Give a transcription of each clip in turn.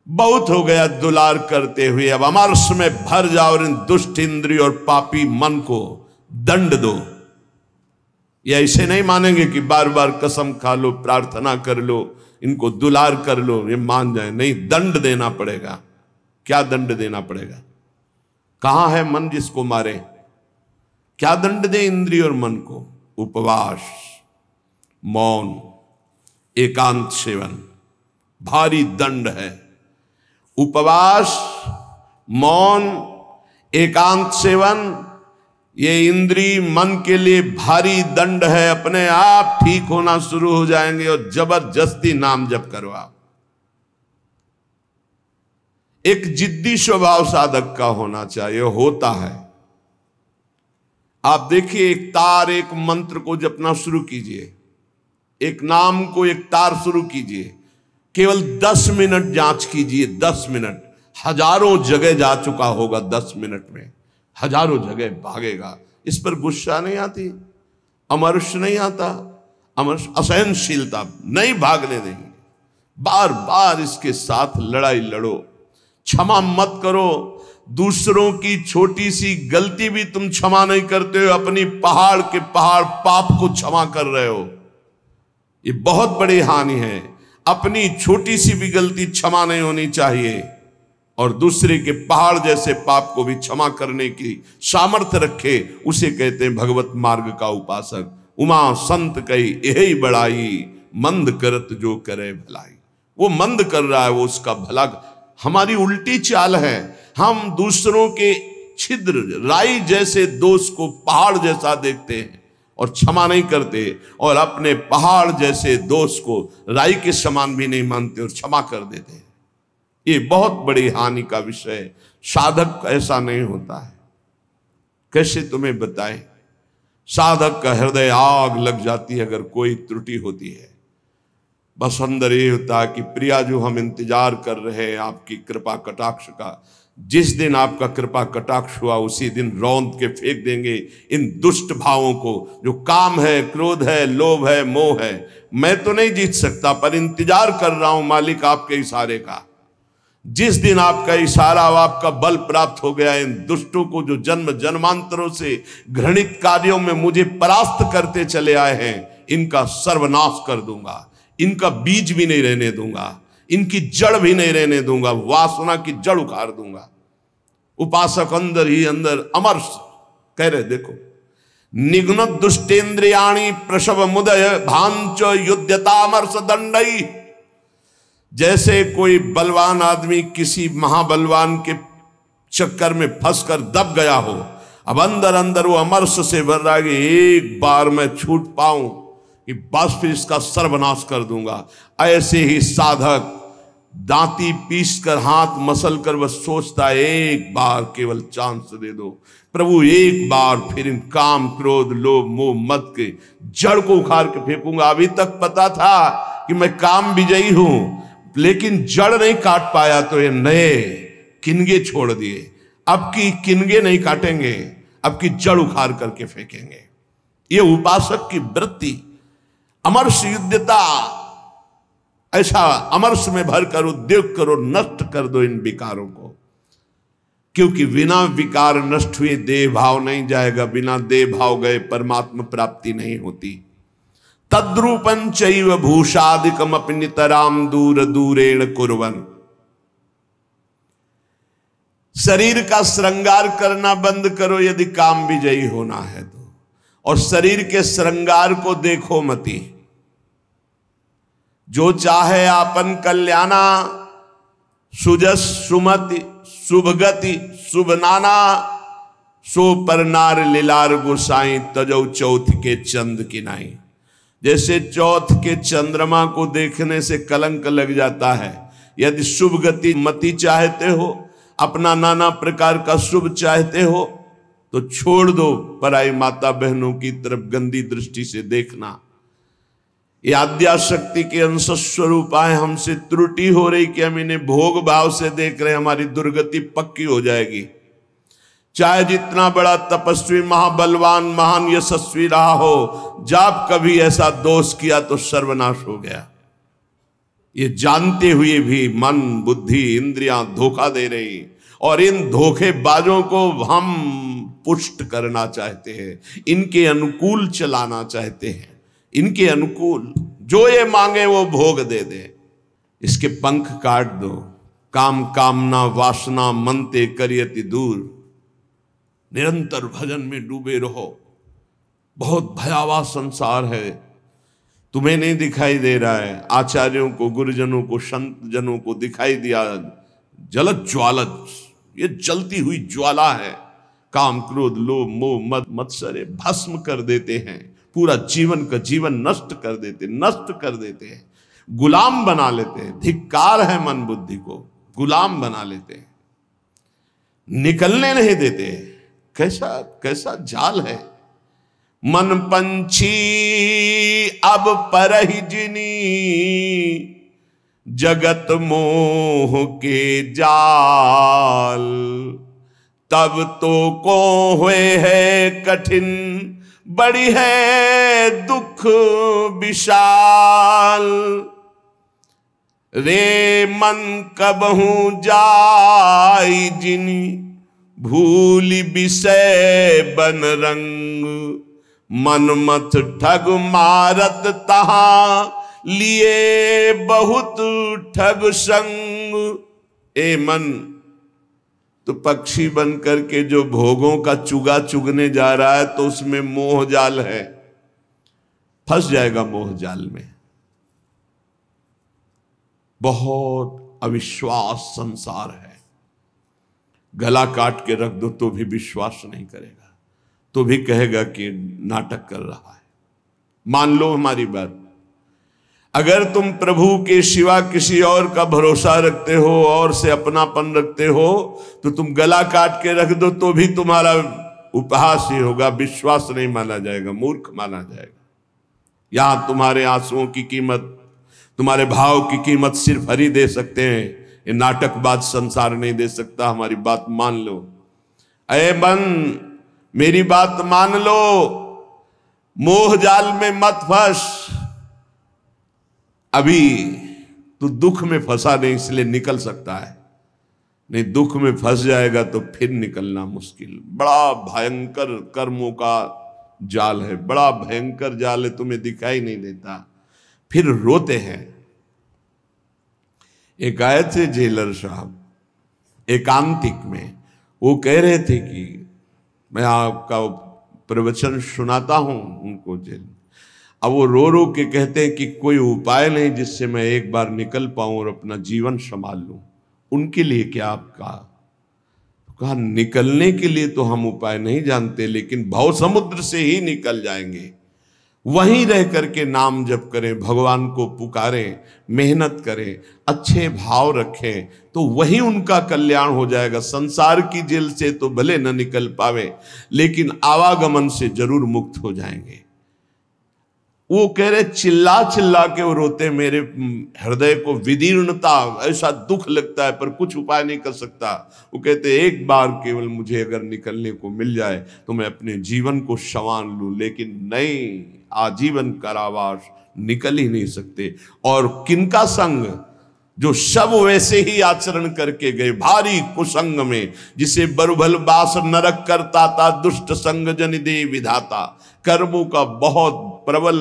बहुत हो गया दुलार करते हुए, अब अमरस में भर जाओ और इन दुष्ट इंद्रिय और पापी मन को दंड दो। ये ऐसे नहीं मानेंगे कि बार बार कसम खा लो, प्रार्थना कर लो, इनको दुलार कर लो, ये मान जाए। नहीं, दंड देना पड़ेगा। क्या दंड देना पड़ेगा? कहां है मन जिसको मारे? क्या दंड दे इंद्रिय और मन को? उपवास, मौन, एकांत सेवन, भारी दंड है। उपवास, मौन, एकांत सेवन, ये इंद्रिय मन के लिए भारी दंड है। अपने आप ठीक होना शुरू हो जाएंगे और जबरदस्ती नाम जप करवा। एक जिद्दी स्वभाव साधक का होना चाहिए, होता है। आप देखिए, एक तार, एक मंत्र को जपना शुरू कीजिए, एक नाम को, एक तार शुरू कीजिए, केवल 10 मिनट जांच कीजिए। 10 मिनट, हजारों जगह जा चुका होगा। 10 मिनट में हजारों जगह भागेगा। इस पर गुस्सा नहीं आती, अमर्ष नहीं आता, अमर्ष असहनशीलता नहीं भागने देंगे। बार बार इसके साथ लड़ाई लड़ो, क्षमा मत करो। दूसरों की छोटी सी गलती भी तुम क्षमा नहीं करते हो, अपनी पहाड़ के पहाड़ पाप को क्षमा कर रहे हो। ये बहुत बड़ी हानि है। अपनी छोटी सी भी गलती क्षमा नहीं होनी चाहिए, और दूसरे के पहाड़ जैसे पाप को भी क्षमा करने की सामर्थ्य रखे, उसे कहते हैं भगवत मार्ग का उपासक। उमा संत कही यही बड़ाई, मंद करत जो करे भलाई। वो मंद कर रहा है, वो उसका भला। हमारी उल्टी चाल है, हम दूसरों के छिद्र राई जैसे दोष को पहाड़ जैसा देखते हैं और क्षमा नहीं करते, और अपने पहाड़ जैसे दोष को राई के समान भी नहीं मानते और क्षमा कर देते हैं। ये बहुत बड़ी हानि का विषय है। साधक ऐसा नहीं होता है। कैसे तुम्हें बताएं? साधक का हृदय आग लग जाती है अगर कोई त्रुटि होती है। बस अंदर ये होता है कि प्रिया जो हम इंतजार कर रहे हैं आपकी कृपा कटाक्ष का, जिस दिन आपका कृपा कटाक्ष हुआ उसी दिन रौंद के फेंक देंगे इन दुष्ट भावों को, जो काम है, क्रोध है, लोभ है, मोह है। मैं तो नहीं जीत सकता, पर इंतजार कर रहा हूं मालिक आपके इशारे का। जिस दिन आपका इशारा और आपका बल प्राप्त हो गया, इन दुष्टों को जो जन्म जन्मांतरों से घृणित कार्यों में मुझे परास्त करते चले आए हैं, इनका सर्वनाश कर दूंगा। इनका बीज भी नहीं रहने दूंगा, इनकी जड़ भी नहीं रहने दूंगा, वासना की जड़ उखाड़ दूंगा। उपासक अंदर ही अंदर अमर्ष कह रहे, देखो, निघ्न दुष्टेन्द्रियाणी प्रसव मुदय भांच युद्धतामर्ष दंडई। जैसे कोई बलवान आदमी किसी महाबलवान के चक्कर में फंसकर दब गया हो, अब अंदर अंदर वो अमर्ष से भर रहा है कि एक बार मैं छूट पाऊं कि बस फिर इसका सर्वनाश कर दूंगा। ऐसे ही साधक दांती पीस कर, हाथ मसल कर बस सोचता है, एक बार केवल चांस दे दो प्रभु, एक बार फिर इन काम, क्रोध, लोभ, मोह, मद के जड़ को उखाड़ के फेंकूंगा। अभी तक पता था कि मैं काम विजयी हूं, लेकिन जड़ नहीं काट पाया तो ये नए किनगे छोड़ दिए। अब की किनगे नहीं काटेंगे, अब की जड़ उखाड़ करके फेंकेंगे। ये उपासक की वृत्ति, अमर्ष युद्धता। ऐसा अमर्ष में भरकर उद्योग करो, नष्ट कर दो इन विकारों को, क्योंकि बिना विकार नष्ट हुए देह भाव नहीं जाएगा। बिना देह भाव गए परमात्मा प्राप्ति नहीं होती। तद्रूपं चैव भूषादिकम अपि नितराम दूर दूरेण कुर्वन्। शरीर का श्रृंगार करना बंद करो यदि काम विजयी होना है तो, और शरीर के श्रृंगार को देखो मती। जो चाहे आपन कल्याणा, सुजस सुमति शुभगति शुभ नाना, सो पर नार लीलार गोसाई तजौ चौथ के चंद की नाई। जैसे चौथ के चंद्रमा को देखने से कलंक लग जाता है, यदि शुभ गति मति चाहते हो, अपना नाना प्रकार का शुभ चाहते हो, तो छोड़ दो पराई माता बहनों की तरफ गंदी दृष्टि से देखना। ये आद्याशक्ति के अंश स्वरूप आए, हमसे त्रुटि हो रही कि हम इन्हें भोग भाव से देख रहे हैं, हमारी दुर्गति पक्की हो जाएगी। चाहे जितना बड़ा तपस्वी, महाबलवान, महान यशस्वी रहा हो, जब कभी ऐसा दोष किया तो सर्वनाश हो गया। ये जानते हुए भी मन, बुद्धि, इंद्रियां धोखा दे रही, और इन धोखेबाजों को हम पुष्ट करना चाहते हैं, इनके अनुकूल चलाना चाहते हैं, इनके अनुकूल जो ये मांगे वो भोग दे दे। इसके पंख काट दो। काम कामना वासना मनते करियति दूर। निरंतर भजन में डूबे रहो। बहुत भयावह संसार है, तुम्हें नहीं दिखाई दे रहा है, आचार्यों को, गुरुजनों को, संत जनों को दिखाई दिया। जलत ज्वालत, ये जलती हुई ज्वाला है। काम क्रोध लोभ मोह मद मत्सर भस्म कर देते हैं, पूरा जीवन का जीवन नष्ट कर देते हैं, गुलाम बना लेते हैं। धिक्कार है मन बुद्धि को, गुलाम बना लेते हैं, निकलने नहीं देते। कैसा कैसा जाल है। मन पंछी अब परहि जिनी, जगत मोह के जाल। तब तो को हुए है कठिन, बड़ी है दुख विशाल। रे मन कबहू जाई जिनी, भूल विषय बन रंग। मन मत ठग मारत तहां, लिए बहुत ठग संग। ए मन, तो पक्षी बन करके जो भोगों का चुगा चुगने जा रहा है, तो उसमें मोह जाल है, फंस जाएगा मोह जाल में। बहुत अविश्वास संसार है। गला काट के रख दो तो भी विश्वास नहीं करेगा, तो भी कहेगा कि नाटक कर रहा है। मान लो हमारी बात। अगर तुम प्रभु के सिवा किसी और का भरोसा रखते हो और से अपनापन रखते हो, तो तुम गला काट के रख दो तो भी तुम्हारा उपहास ही होगा, विश्वास नहीं माना जाएगा, मूर्ख माना जाएगा। यहां तुम्हारे आंसुओं की कीमत, तुम्हारे भाव की कीमत सिर्फ हरि दे सकते हैं। ये नाटकबाज संसार नहीं दे सकता। हमारी बात मान लो। अरे मन, मेरी बात मान लो, मोह जाल में मत फंस। अभी तू दुख में फंसा नहीं, इसलिए निकल सकता है, नहीं दुख में फंस जाएगा तो फिर निकलना मुश्किल। बड़ा भयंकर कर्मों का जाल है, बड़ा भयंकर जाल है, तुम्हें दिखाई नहीं देता, फिर रोते हैं। एक आए थे जेलर साहब एकांतिक में, वो कह रहे थे कि मैं आपका प्रवचन सुनाता हूं उनको जेल। अब वो रो के कहते हैं कि कोई उपाय नहीं जिससे मैं एक बार निकल पाऊं और अपना जीवन संभाल लूं। उनके लिए क्या आपका? कहा निकलने के लिए तो हम उपाय नहीं जानते, लेकिन भव समुद्र से ही निकल जाएंगे। वहीं रह करके नाम जप करें, भगवान को पुकारें, मेहनत करें, अच्छे भाव रखें, तो वहीं उनका कल्याण हो जाएगा। संसार की जेल से तो भले न निकल पावे, लेकिन आवागमन से जरूर मुक्त हो जाएंगे। वो कह रहे चिल्ला चिल्ला के वो रोते, मेरे हृदय को विदीर्णता, ऐसा दुख लगता है पर कुछ उपाय नहीं कर सकता। वो कहते एक बार केवल मुझे अगर निकलने को मिल जाए तो मैं अपने जीवन को संवार लूं, लेकिन नहीं, आजीवन कारावास, निकल ही नहीं सकते। और किनका संग? जो सब वैसे ही आचरण करके गए, भारी कुसंग में, जिसे बरुभल बास नरक करता था, दुष्ट संग जन दे विधाता। कर्मों का बहुत प्रबल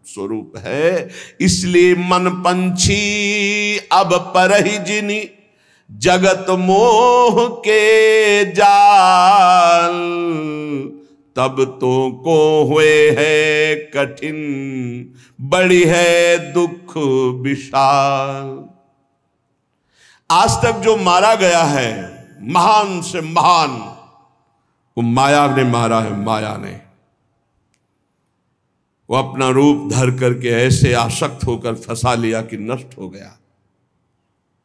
स्वरूप है। इसलिए मन पंछी अब परहि जिनी, जगत मोह के जाल। तब तो को हुए है कठिन, बड़ी है दुख विशाल। आज तक जो मारा गया है, महान से महान, वो माया ने मारा है। माया ने वो अपना रूप धर करके ऐसे आसक्त होकर फंसा लिया कि नष्ट हो गया।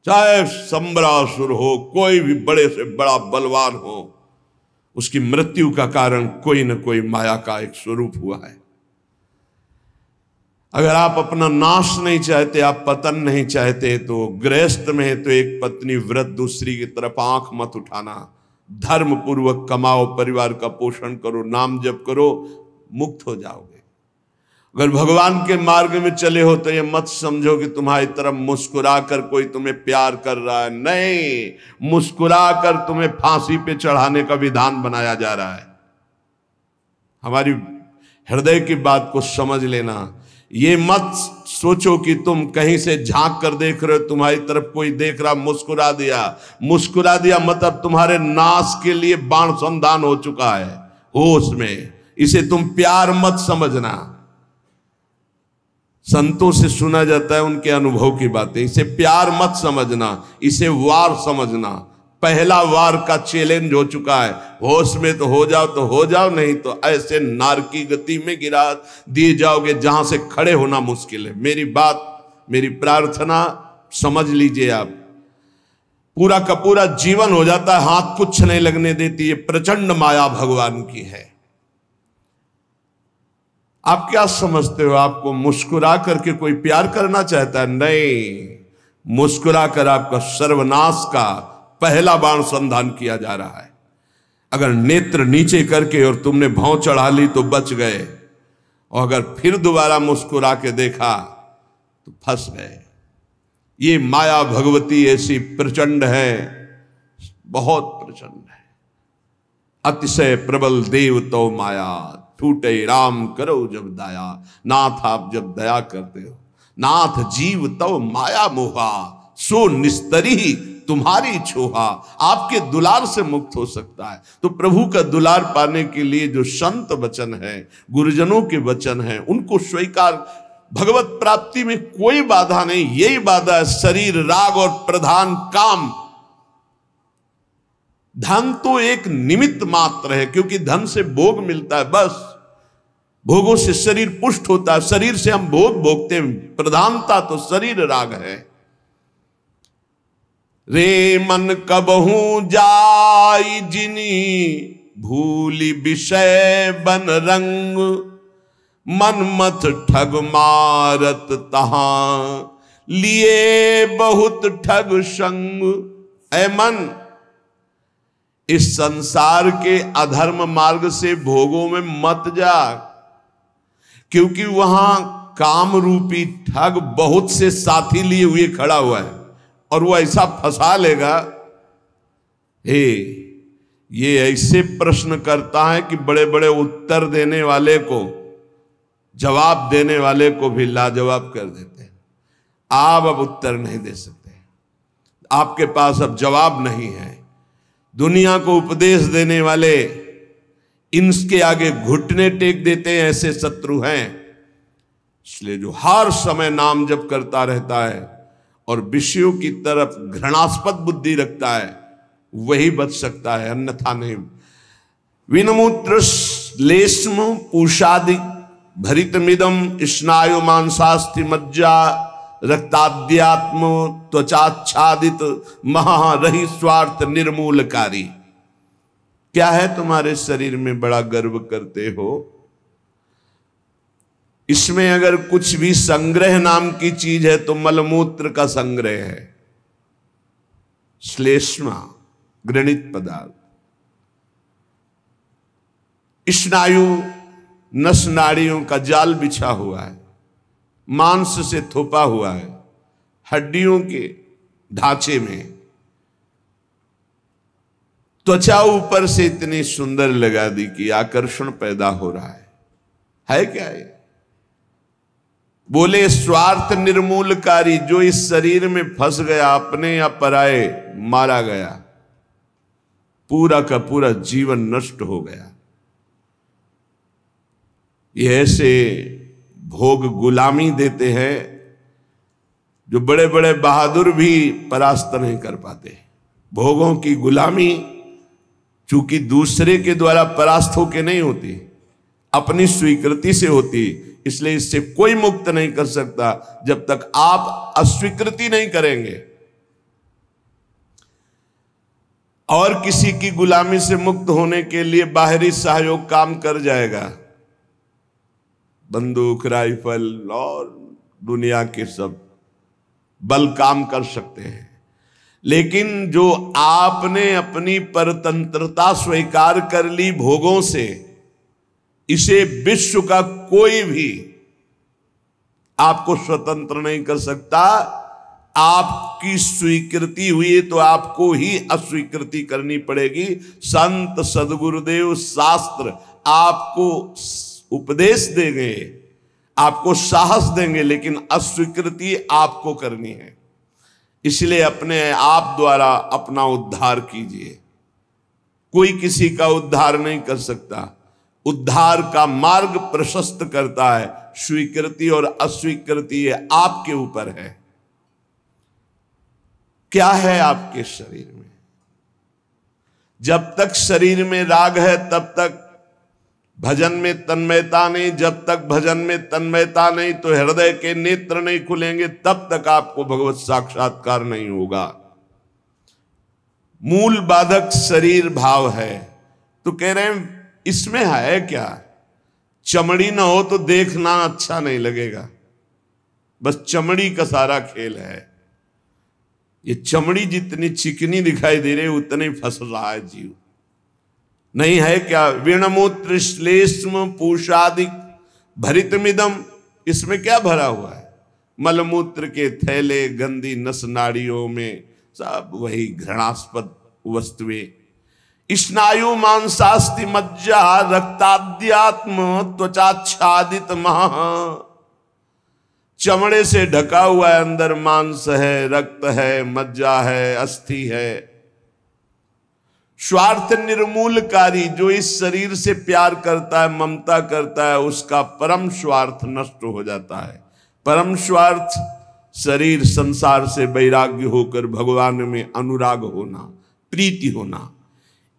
चाहे संबरासुर हो, कोई भी बड़े से बड़ा बलवान हो, उसकी मृत्यु का कारण कोई न कोई माया का एक स्वरूप हुआ है। अगर आप अपना नाश नहीं चाहते, आप पतन नहीं चाहते, तो गृहस्थ में है तो एक पत्नी व्रत, दूसरी की तरफ आंख मत उठाना। धर्म पूर्वक कमाओ, परिवार का पोषण करो, नाम जप करो, मुक्त हो जाओगे। अगर भगवान के मार्ग में चले हो तो ये मत समझो कि तुम्हारी तरफ मुस्कुरा कर कोई तुम्हें प्यार कर रहा है। नहीं, मुस्कुरा कर तुम्हें फांसी पे चढ़ाने का विधान बनाया जा रहा है। हमारी हृदय की बात को समझ लेना। ये मत सोचो कि तुम कहीं से झांक कर देख रहे हो, तुम्हारी तरफ कोई देख रहा, मुस्कुरा दिया मतलब तुम्हारे नाश के लिए बाण संधान हो चुका है होश में। इसे तुम प्यार मत समझना। संतों से सुना जाता है उनके अनुभव की बातें। इसे प्यार मत समझना, इसे वार समझना। पहला वार का चैलेंज हो चुका है। होश में तो हो जाओ, नहीं तो ऐसे नार की गति में गिरा दिए जाओगे जहां से खड़े होना मुश्किल है। मेरी बात, मेरी प्रार्थना समझ लीजिए आप। पूरा का पूरा जीवन हो जाता है, हाथ कुछ नहीं लगने देती। ये प्रचंड माया भगवान की है। आप क्या समझते हो आपको मुस्कुरा करके कोई प्यार करना चाहता है? नहीं, मुस्कुरा कर आपका सर्वनाश का पहला बाण संधान किया जा रहा है। अगर नेत्र नीचे करके और तुमने भौं चढ़ा ली तो बच गए, और अगर फिर दोबारा मुस्कुरा के देखा तो फंस गए। ये माया भगवती ऐसी प्रचंड है, बहुत प्रचंड है। अतिशय प्रबल देव तो माया, टूटे राम करो जब दया। नाथ आप जब दया करते हो, नाथ जीव तो माया मोहा, सो निस्तरी तुम्हारी छोहा। आपके दुलार से मुक्त हो सकता है। तो प्रभु का दुलार पाने के लिए जो संत वचन है, गुरुजनों के वचन है, उनको स्वीकार। भगवत प्राप्ति में कोई बाधा नहीं, यही बाधा है शरीर, राग और प्रधान काम। धन तो एक निमित्त मात्र है, क्योंकि धन से भोग मिलता है, बस भोगों से शरीर पुष्ट होता है, शरीर से हम भोग भोगते हैं। प्रधानता तो शरीर राग है। रे मन कबहू जाई जिनी, भूली विषय बन रंग। मन मत ठग मारत तहां, लिए बहुत ठग संग। ऐ मन, इस संसार के अधर्म मार्ग से भोगों में मत जा, क्योंकि वहां काम रूपी ठग बहुत से साथी लिए हुए खड़ा हुआ है, और वो ऐसा फंसा लेगा। हे, ये ऐसे प्रश्न करता है कि बड़े बड़े उत्तर देने वाले को, जवाब देने वाले को भी लाजवाब कर देते हैं। आप अब उत्तर नहीं दे सकते, आपके पास अब जवाब नहीं है। दुनिया को उपदेश देने वाले इनके आगे घुटने टेक देते हैं, ऐसे शत्रु हैं। इसलिए जो हर समय नाम जप करता रहता है और विषयों की तरफ घृणास्पद बुद्धि रखता है, वही बच सकता है, अन्यथा नहीं। विनमूत्र लेस्म पूषादि भरितमिदम स्नायु मांसास्थि मज्जा रक्ताद्यात्म त्वचाच्छादित महारही स्वार्थ निर्मूलकारी। क्या है तुम्हारे शरीर में बड़ा गर्व करते हो? इसमें अगर कुछ भी संग्रह नाम की चीज है तो मलमूत्र का संग्रह है। श्लेष्मा घृणित पदार्थ, स्नायु नस नाड़ियों का जाल बिछा हुआ है, मांस से थोपा हुआ है, हड्डियों के ढांचे में। त्वचा ऊपर से इतनी सुंदर लगा दी कि आकर्षण पैदा हो रहा है क्या ये? बोले स्वार्थ निर्मूलकारी। जो इस शरीर में फंस गया, अपने या पराए, मारा गया, पूरा का पूरा जीवन नष्ट हो गया। ये ऐसे भोग गुलामी देते हैं जो बड़े बड़े बहादुर भी परास्त नहीं कर पाते। भोगों की गुलामी चूंकि दूसरे के द्वारा परास्त होके नहीं होती, अपनी स्वीकृति से होती, इसलिए इससे कोई मुक्त नहीं कर सकता जब तक आप अस्वीकृति नहीं करेंगे। और किसी की गुलामी से मुक्त होने के लिए बाहरी सहयोग काम कर जाएगा। बंदूक, राइफल और दुनिया के सब बल काम कर सकते हैं, लेकिन जो आपने अपनी परतंत्रता स्वीकार कर ली भोगों से, इसे विश्व का कोई भी आपको स्वतंत्र नहीं कर सकता। आपकी स्वीकृति हुई तो आपको ही अस्वीकृति करनी पड़ेगी। संत सदगुरुदेव शास्त्र आपको उपदेश देंगे, आपको साहस देंगे, लेकिन अस्वीकृति आपको करनी है। इसलिए अपने आप द्वारा अपना उद्धार कीजिए। कोई किसी का उद्धार नहीं कर सकता। उद्धार का मार्ग प्रशस्त करता है स्वीकृति और अस्वीकृति, ये आपके ऊपर है। क्या है आपके शरीर में? जब तक शरीर में राग है तब तक भजन में तन्मयता नहीं। जब तक भजन में तन्मयता नहीं तो हृदय के नेत्र नहीं खुलेंगे, तब तक आपको भगवत साक्षात्कार नहीं होगा। मूल बाधक शरीर भाव है। तो कह रहे हैं इसमें है क्या? चमड़ी ना हो तो देखना अच्छा नहीं लगेगा, बस चमड़ी का सारा खेल है। ये चमड़ी जितनी चिकनी दिखाई दे रही उतने फंस रहा है जीव। नहीं है क्या? विणमूत्र श्लेष्म पूषादिक भरितमिदम, इसमें क्या भरा हुआ है? मलमूत्र के थैले, गंदी नस नाड़ियों में सब वही घृणास्पद वस्तुएं। स्नायु मांसास्ति मज्जा रक्ताद्यात्म त्वचाच्छादित महा, चमड़े से ढका हुआ है, अंदर मांस है, रक्त है, मज्जा है, अस्थि है। स्वार्थ निर्मूलकारी, जो इस शरीर से प्यार करता है, ममता करता है, उसका परम स्वार्थ नष्ट हो जाता है। परम स्वार्थ शरीर संसार से वैराग्य होकर भगवान में अनुराग होना, प्रीति होना।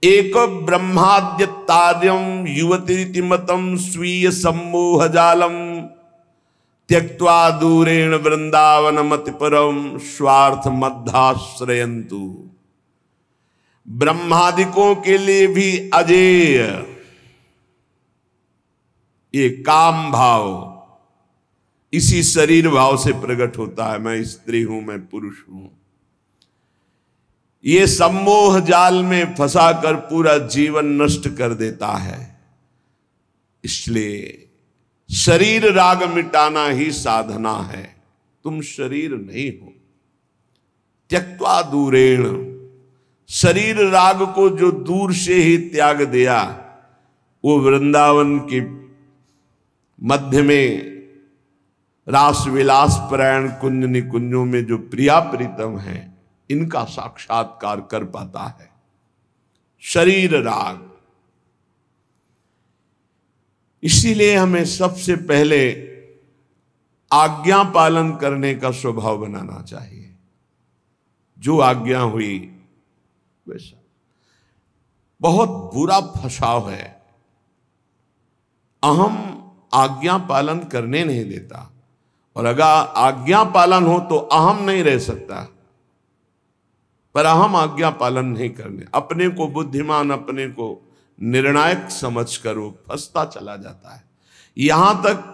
एक ब्रह्माद्य तार्यम युवती मतम स्वीय सम्मोह जालम त्यक्त्वा दूरेण वृंदावन मति परम स्वार्थ मध्याश्रयन्तु। ब्रह्मादिकों के लिए भी अजेय ये काम भाव इसी शरीर भाव से प्रकट होता है। मैं स्त्री हूं, मैं पुरुष हूं। ये सम्मोह जाल में फंसाकर पूरा जीवन नष्ट कर देता है। इसलिए शरीर राग मिटाना ही साधना है। तुम शरीर नहीं हो। त्यक्त्वा दूरेण, शरीर राग को जो दूर से ही त्याग दिया, वो वृंदावन के मध्य में रास विलास परायण कुंज निकुंजों में जो प्रिया प्रीतम है, इनका साक्षात्कार कर पाता है। शरीर राग। इसीलिए हमें सबसे पहले आज्ञा पालन करने का स्वभाव बनाना चाहिए। जो आज्ञा हुई वैसा। बहुत बुरा फसाव है, अहम आज्ञा पालन करने नहीं देता। और अगर आज्ञा पालन हो तो अहम नहीं रह सकता, पर अहम आज्ञा पालन नहीं करने, अपने को बुद्धिमान, अपने को निर्णायक समझकर वो फंसता चला जाता है। यहां तक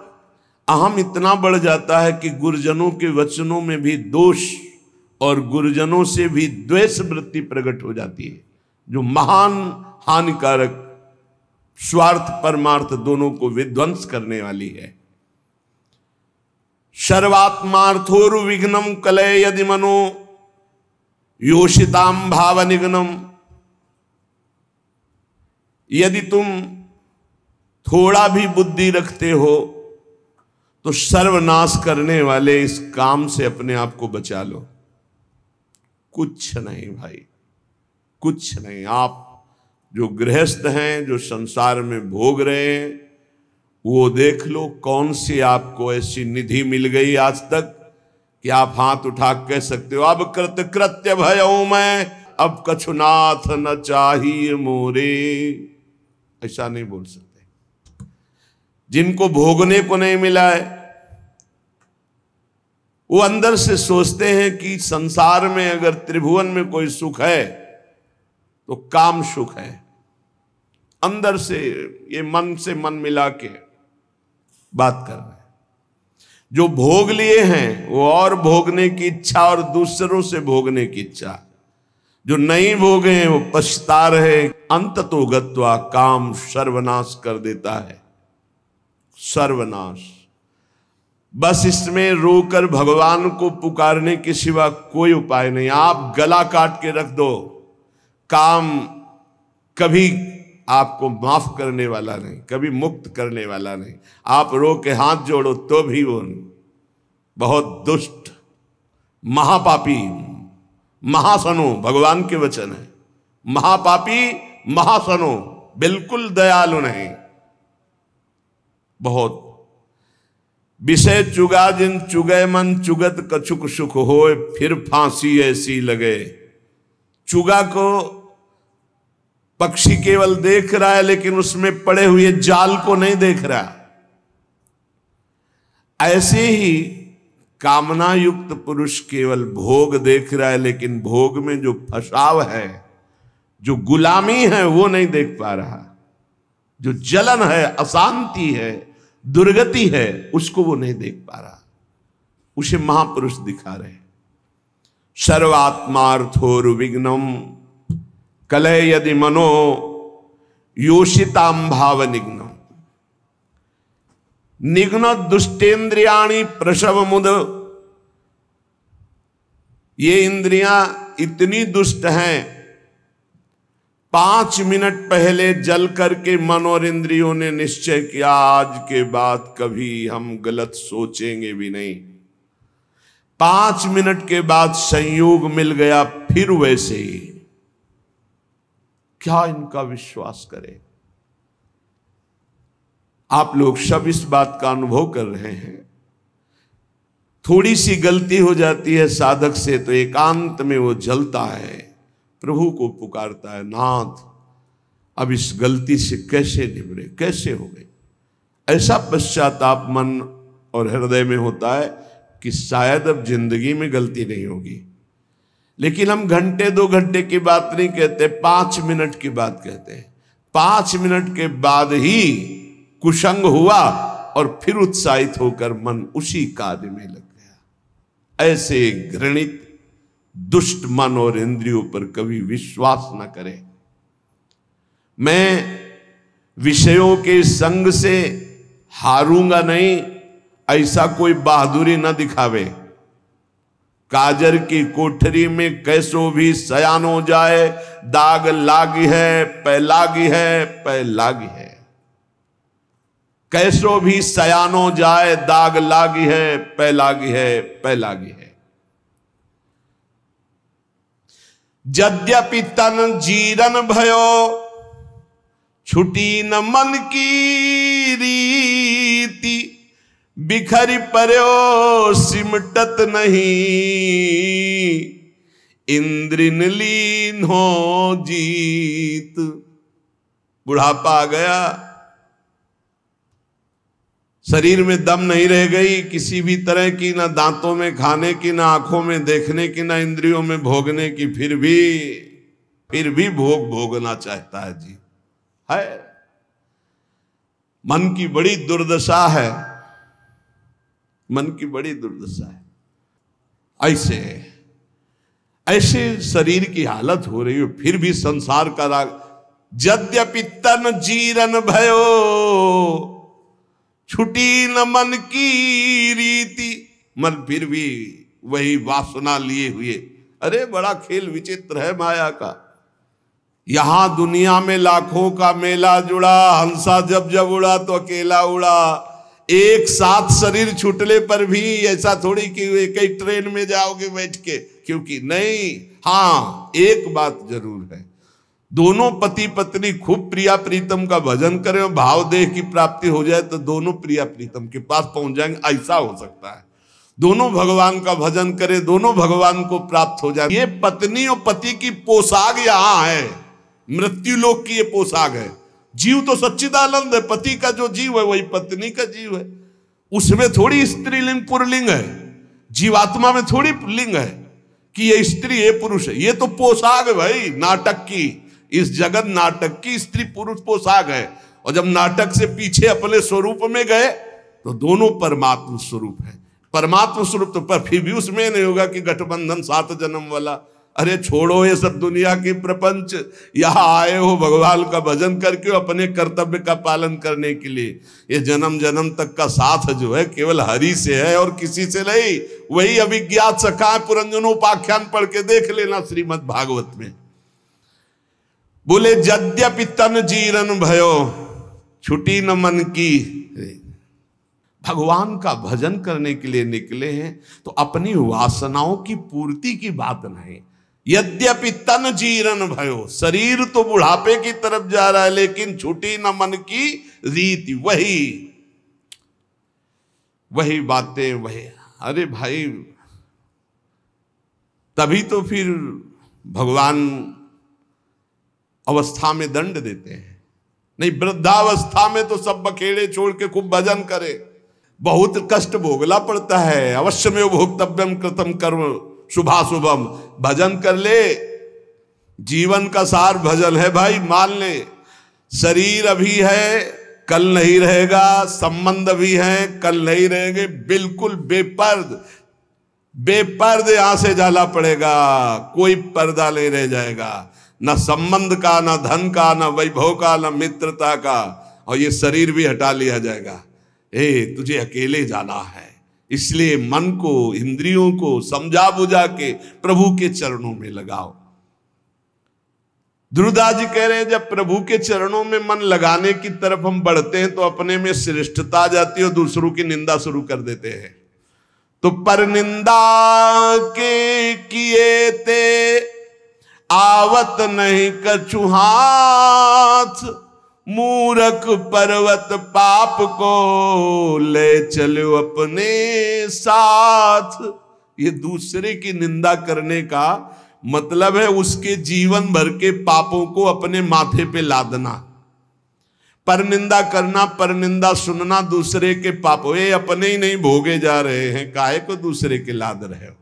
अहम इतना बढ़ जाता है कि गुरुजनों के वचनों में भी दोष और गुरुजनों से भी द्वेष वृत्ति प्रकट हो जाती है, जो महान हानिकारक, स्वार्थ परमार्थ दोनों को विध्वंस करने वाली है। सर्वात्मार्थोरु विघ्नम कलय यदि मनो योषिताम भाव निघ्नम। यदि तुम थोड़ा भी बुद्धि रखते हो तो सर्वनाश करने वाले इस काम से अपने आप को बचा लो। कुछ नहीं भाई, कुछ नहीं। आप जो गृहस्थ हैं, जो संसार में भोग रहे हैं, वो देख लो कौन सी आपको ऐसी निधि मिल गई आज तक कि आप हाथ उठा कह सकते हो अब कृतकृत्य भयऊ मैं, अब कछुनाथ न चाहिए मोरे। ऐसा नहीं बोल सकते। जिनको भोगने को नहीं मिला है वो अंदर से सोचते हैं कि संसार में अगर त्रिभुवन में कोई सुख है तो काम सुख है। अंदर से ये मन से मन मिला के बात कर रहे हैं। जो भोग लिए हैं वो और भोगने की इच्छा और दूसरों से भोगने की इच्छा। जो नहीं भोगे हैं वो पछता रहे। अंततो गत्वा काम सर्वनाश कर देता है। सर्वनाश। बस इसमें रोकर भगवान को पुकारने के सिवा कोई उपाय नहीं। आप गला काट के रख दो, काम कभी आपको माफ करने वाला नहीं, कभी मुक्त करने वाला नहीं। आप रो के हाथ जोड़ो तो भी वो नहीं। बहुत दुष्ट, महापापी, महासनो, भगवान के वचन है। महापापी, महासनो, बिल्कुल दयालु नहीं। बहुत विषय चुगा जिन चुगय मन, चुगत कछुक सुख होए, फिर फांसी ऐसी लगे। चुगा को पक्षी केवल देख रहा है, लेकिन उसमें पड़े हुए जाल को नहीं देख रहा। ऐसे ही कामना युक्त पुरुष केवल भोग देख रहा है, लेकिन भोग में जो फसाव है, जो गुलामी है, वो नहीं देख पा रहा। जो जलन है, अशांति है, दुर्गति है, उसको वो नहीं देख पा रहा। उसे महापुरुष दिखा रहे। सर्वात्मार्थोर्विघ्नम कलय यदि मनो योषिताम भाव निघ्नम। निघ्न दुष्टेन्द्रियाणि प्रसव मुद। ये इंद्रियां इतनी दुष्ट हैं, 5 मिनट पहले जल करके मन और इंद्रियों ने निश्चय किया आज के बाद कभी हम गलत सोचेंगे भी नहीं। 5 मिनट के बाद संयोग मिल गया, फिर वैसे ही। क्या इनका विश्वास करें? आप लोग सब इस बात का अनुभव कर रहे हैं। थोड़ी सी गलती हो जाती है साधक से तो एकांत में वो जलता है, प्रभु को पुकारता है, नाथ अब इस गलती से कैसे निबरे, कैसे हो गई। ऐसा पश्चाताप मन और हृदय में होता है कि शायद अब जिंदगी में गलती नहीं होगी। लेकिन हम घंटे 2 घंटे की बात नहीं कहते, 5 मिनट की बात कहते हैं। 5 मिनट के बाद ही कुसंग हुआ और फिर उत्साहित होकर मन उसी कार्य में लग गया। ऐसे घृणित दुष्ट मन और इंद्रियों पर कभी विश्वास न करें। मैं विषयों के संग से हारूंगा नहीं, ऐसा कोई बहादुरी न दिखावे। काजर की कोठरी में कैसो भी सयान हो जाए, दाग लागी है, पै लागी है, पै लागी है। कैसो भी सयान हो जाए, दाग लागी है, पै लागी है, पै लागी है। यद्यपि तन जीरन भयो, छुटी न मन की रीति। बिखरी पर्यो सिमटत नहीं, इंद्रिन लीन हो जीत। बुढ़ापा आ गया, शरीर में दम नहीं रह गई किसी भी तरह की, ना दांतों में खाने की, ना आंखों में देखने की, ना इंद्रियों में भोगने की। फिर भी भोग भोगना चाहता है जी, है। मन की बड़ी दुर्दशा है, मन की बड़ी दुर्दशा है। ऐसे शरीर की हालत हो रही हो, फिर भी संसार का राग। यद्यपि तन जीरन भयो, छुटी न मन की रीति। मन फिर भी वही वासना लिए हुए। अरे बड़ा खेल विचित्र है माया का। यहां दुनिया में लाखों का मेला जुड़ा, हंसा जब जब उड़ा तो अकेला उड़ा। एक साथ शरीर छूटने पर भी ऐसा थोड़ी कि एक ही ट्रेन में जाओगे बैठ के, क्योंकि नहीं। हाँ, एक बात जरूर है, दोनों पति पत्नी खूब प्रिया प्रीतम का भजन करें और भाव देह की प्राप्ति हो जाए तो दोनों प्रिया प्रीतम के पास पहुंच जाएंगे, ऐसा हो सकता है। दोनों भगवान का भजन करें, दोनों भगवान को प्राप्त हो जाए। ये पत्नी और पति की पोशाक यहां है, मृत्यु लोक की ये पोशाक है। जीव तो सच्चिदानंद है, पति का जो जीव है वही पत्नी का जीव है। उसमें थोड़ी स्त्रीलिंग पुरलिंग है, जीवात्मा में थोड़ी लिंग है कि ये स्त्री ये पुरुष है। ये तो पोशाक है भाई, नाटक की। इस जगत नाटक की स्त्री पुरुष पोशाक है। और जब नाटक से पीछे अपने स्वरूप में गए तो दोनों परमात्मा स्वरूप है। परमात्मा स्वरूप तो पर फिर भी उसमें नहीं होगा कि गठबंधन 7 जन्म वाला। अरे छोड़ो ये सब दुनिया की प्रपंच, यहाँ आए हो भगवान का भजन करके अपने कर्तव्य का पालन करने के लिए। ये जन्म जन्म तक का साथ जो है केवल हरि से है और किसी से नहीं। वही अभिज्ञात सखा पुरंजनोपाख्यान पढ़ के देख लेना श्रीमद् भागवत में। बोले यद्यपि तन जीरन भयो छुटी न मन की। भगवान का भजन करने के लिए निकले हैं तो अपनी वासनाओं की पूर्ति की बात नहीं। यद्यपि तन जीरन भयो, शरीर तो बुढ़ापे की तरफ जा रहा है लेकिन छुटी न मन की रीति। वही बातें वही। अरे भाई तभी तो फिर भगवान अवस्था में दंड देते हैं। नहीं, वृद्धावस्था में तो सब बखेड़े छोड़ के खूब भजन करे। बहुत कष्ट भोगना पड़ता है। अवश्य में भोक्तव्यम कृतम कर्म शुभाशुभम। भजन कर ले, जीवन का सार भजन है भाई। मान ले शरीर अभी है कल नहीं रहेगा, संबंध भी है कल नहीं रहेंगे। बिल्कुल बेपर्द यहां से जाला पड़ेगा, कोई पर्दा नहीं रह जाएगा, न संबंध का, न धन का, न वैभव का, न मित्रता का। और ये शरीर भी हटा लिया जाएगा। तुझे अकेले जाना है, इसलिए मन को इंद्रियों को समझा बुझा के प्रभु के चरणों में लगाओ। ध्रुवदास जी कह रहे हैं जब प्रभु के चरणों में मन लगाने की तरफ हम बढ़ते हैं तो अपने में श्रेष्ठता आ जाती है और दूसरों की निंदा शुरू कर देते हैं। तो पर निंदा के किए ते आवत नहीं कछु हाथ, मूरख पर्वत पाप को ले चलो अपने साथ। ये दूसरे की निंदा करने का मतलब है उसके जीवन भर के पापों को अपने माथे पे लादना। पर निंदा करना, पर निंदा सुनना दूसरे के पापों, ये अपने ही नहीं भोगे जा रहे हैं, काहे को दूसरे के लाद रहे हो।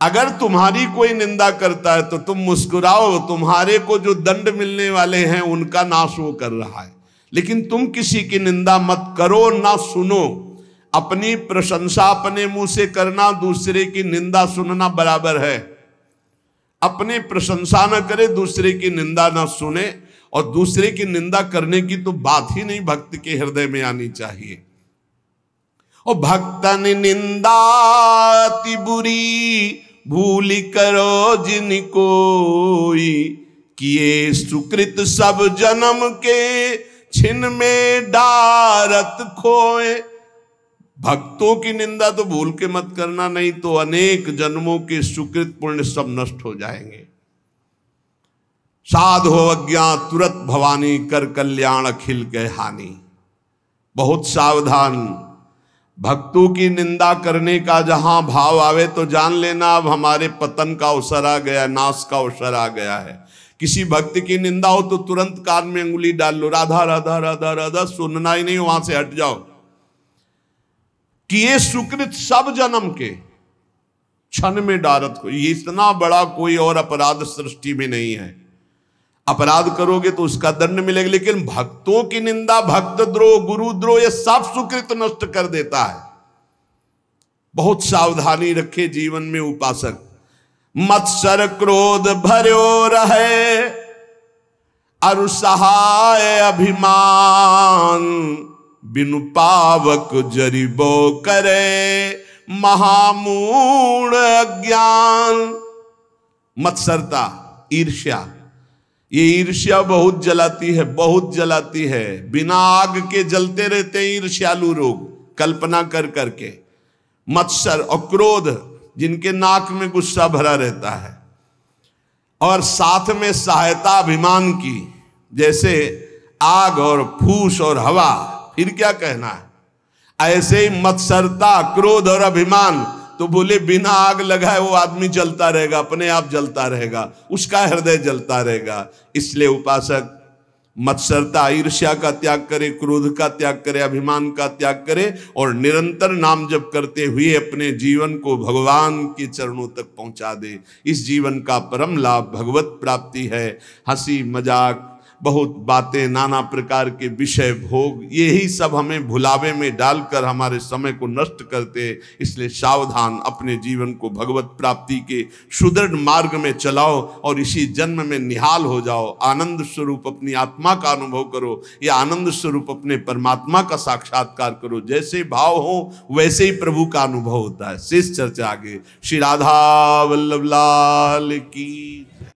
अगर तुम्हारी कोई निंदा करता है तो तुम मुस्कुराओ, तुम्हारे को जो दंड मिलने वाले हैं उनका नाश वो कर रहा है। लेकिन तुम किसी की निंदा मत करो, ना सुनो। अपनी प्रशंसा अपने मुंह से करना, दूसरे की निंदा सुनना बराबर है। अपनी प्रशंसा न करे, दूसरे की निंदा ना सुने। और दूसरे की निंदा करने की तो बात ही नहीं भक्त के हृदय में आनी चाहिए। और भक्तन निंदा अति बुरी भूली करो जिन कोई, किए सुकृत सब जन्म के छिन में डारत खोए। भक्तों की निंदा तो भूल के मत करना, नहीं तो अनेक जन्मों के सुकृत पुण्य सब नष्ट हो जाएंगे। साध हो अज्ञात तुरत भवानी, कर कल्याण अखिल के हानि। बहुत सावधान। भक्तों की निंदा करने का जहां भाव आवे तो जान लेना अब हमारे पतन का अवसर आ गया, नाश का अवसर आ गया है। किसी भक्त की निंदा हो तो तुरंत कान में अंगुली डाल लो, राधा राधा राधा राधा, सुनना ही नहीं, वहां से हट जाओ। किए सुकृत सब जन्म के क्षण में डारत को। ये इतना बड़ा कोई और अपराध सृष्टि में नहीं है। अपराध करोगे तो उसका दंड मिलेगा, लेकिन भक्तों की निंदा, भक्त द्रोह, गुरु द्रोह, ये सब सुकृत नष्ट कर देता है। बहुत सावधानी रखे जीवन में उपासक। मत्सर क्रोध भर्यो रहे, अरु सहाय अभिमान, बिनु पावक जरिबो करे महामूढ़ अज्ञान। मत्सरता, ईर्ष्या, ये ईर्ष्या बहुत जलाती है, बहुत जलाती है। बिना आग के जलते रहते हैं ईर्ष्यालु लोग, कल्पना कर करके। मत्सर और क्रोध, जिनके नाक में गुस्सा भरा रहता है। और साथ में सहायता अभिमान की, जैसे आग और फूस और हवा, फिर क्या कहना है। ऐसे ही मत्सरता, क्रोध और अभिमान, तो बोले बिना आग लगाए वो आदमी जलता रहेगा, अपने आप जलता रहेगा, उसका हृदय जलता रहेगा। इसलिए उपासक मत्सरता, ईर्ष्या का त्याग करे, क्रोध का त्याग करे, अभिमान का त्याग करे और निरंतर नाम जप करते हुए अपने जीवन को भगवान के चरणों तक पहुंचा दे। इस जीवन का परम लाभ भगवत प्राप्ति है। हंसी मजाक, बहुत बातें, नाना प्रकार के विषय, भोग, यही सब हमें भुलावे में डालकर हमारे समय को नष्ट करते। इसलिए सावधान, अपने जीवन को भगवत प्राप्ति के सुदृढ़ मार्ग में चलाओ और इसी जन्म में निहाल हो जाओ। आनंद स्वरूप अपनी आत्मा का अनुभव करो, या आनंद स्वरूप अपने परमात्मा का साक्षात्कार करो। जैसे भाव हो वैसे ही प्रभु का अनुभव होता है। शेष चर्चा आगे। श्री राधा वल्लभ लाल की।